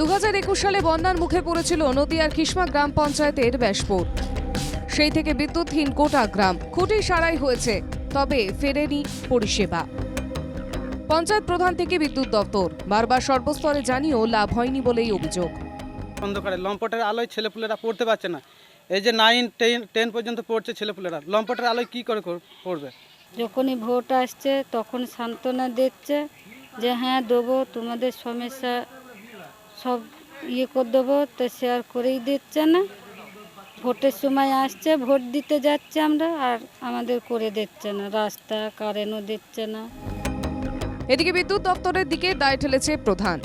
2021 সালে বন্যার মুখে পড়েছিল নদিয়ার খিসমা গ্রাম পঞ্চায়েতের ব্যাসপুর। সেই থেকে বিদ্যুৎহীন গোটা গ্রাম। খুঁটি সারাই হয়েছে, তবে ফেরেনি পরিষেবা। পঞ্চায়েত প্রধান থেকে বিদ্যুৎ দপ্তর বারবার সর্বস্তরে জানিয়েও লাভ হয়নি বলেই অভিযোগ। অন্ধকারে লম্পটের আলোয় ছেলেপুলেরা পড়তে পারছে না। এই যে 9, 10 পর্যন্ত পড়ছে ছেলেপুলেরা, লম্পটের আলোয় কি করে পড়বে? যখনই ভোট আসছে তখন সান্ত্বনা দিচ্ছে যে হ্যাঁ দেবো, তোমাদের সমস্যা সব করে দেবো, তো শেয়ার করেই দিচ্ছে না। ভোটের সময় আসছে, ভোট দিতে যাচ্ছে আমরা, আর আমাদের করে দিচ্ছে না, রাস্তা কারেন্টও দিচ্ছে না। এদিকে বিদ্যুৎ দপ্তরের দিকে দায় ঠেলেছে প্রধান।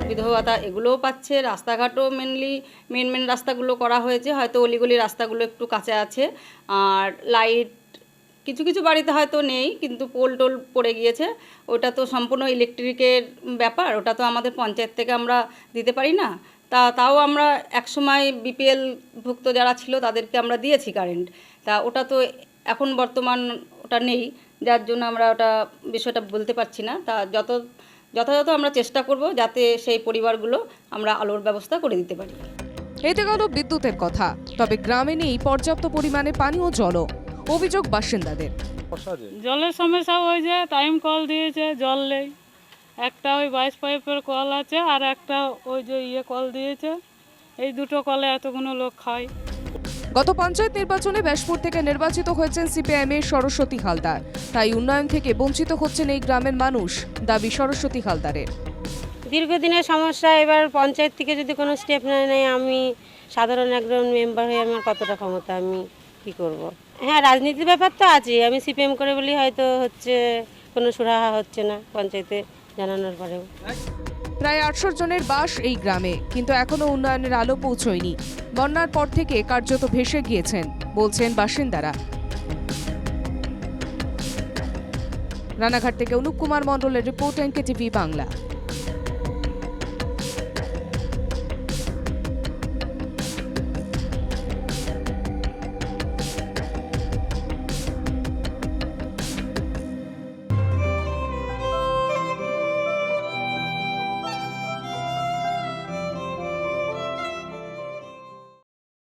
বিধবা ভাতা এগুলোও পাচ্ছে, রাস্তাঘাটও মেন রাস্তাগুলো করা হয়েছে, হয়তো অলিগলি রাস্তাগুলো একটু কাঁচা আছে, আর লাইট কিছু কিছু বাড়িতে হয়তো নেই, কিন্তু পোল টোল পড়ে গিয়েছে। ওটা তো সম্পূর্ণ ইলেকট্রিকের ব্যাপার, ওটা তো আমাদের পঞ্চায়েত থেকে আমরা দিতে পারি না। তাও আমরা একসময় বিপিএল ভুক্ত যারা ছিল তাদেরকে আমরা দিয়েছি কারেন্ট। তা ওটা তো এখন বর্তমান ওটা নেই, যার জন্য আমরা ওটা বিষয়টা বলতে পারছি না। তা যথাযথ আমরা চেষ্টা করব যাতে সেই পরিবারগুলো আমরা আলোর ব্যবস্থা করে দিতে পারি। এতে গেল বিদ্যুতের কথা, তবে গ্রামে নেই পর্যাপ্ত পরিমাণে পানি ও জলও। অভিযোগ বাসিন্দাদের। জলের সমস্যা ওই যে টাইম কল দিয়েছে, জল নেই। একটা ওই 22 পাইপের কল আছে, আর একটা ওই যে কল দিয়েছে। এই দুটো কলে এতগুলো লোক খায়। গত পঞ্চায়েত নির্বাচনে ব্যাসপুর থেকে নির্বাচিত হয়েছেন সিপিআইএমের সরস্বতী হালদার। তাই উন্নয়ন থেকে বঞ্চিত হচ্ছেন এই গ্রামের মানুষ, দাবি সরস্বতী হালদারের। দীর্ঘদিনের সমস্যা, এবার পঞ্চায়েত থেকে যদি কোনো স্টেপ নেয়, আমি সাধারণ একজন মেম্বার হয়ে আমার কতটা ক্ষমতা, আমি কি করব? হ্যাঁ, রাজনীতির ব্যাপার তো আছে। আমি সিপিএম করে বলি হয়তো হচ্ছে, কোনো সুরাহা হচ্ছে না পঞ্চায়েতে জানানোর পরেও। প্রায় 800 জনের বাস এই গ্রামে, কিন্তু এখনো উন্নয়নের আলো পৌঁছয়নি। বন্যার পর থেকে কার্যত ভেসে গিয়েছেন বলছেন বাসিন্দারা। রানাঘাট থেকে অনুপ কুমার মণ্ডলের রিপোর্ট, এনকেটিভি বাংলা।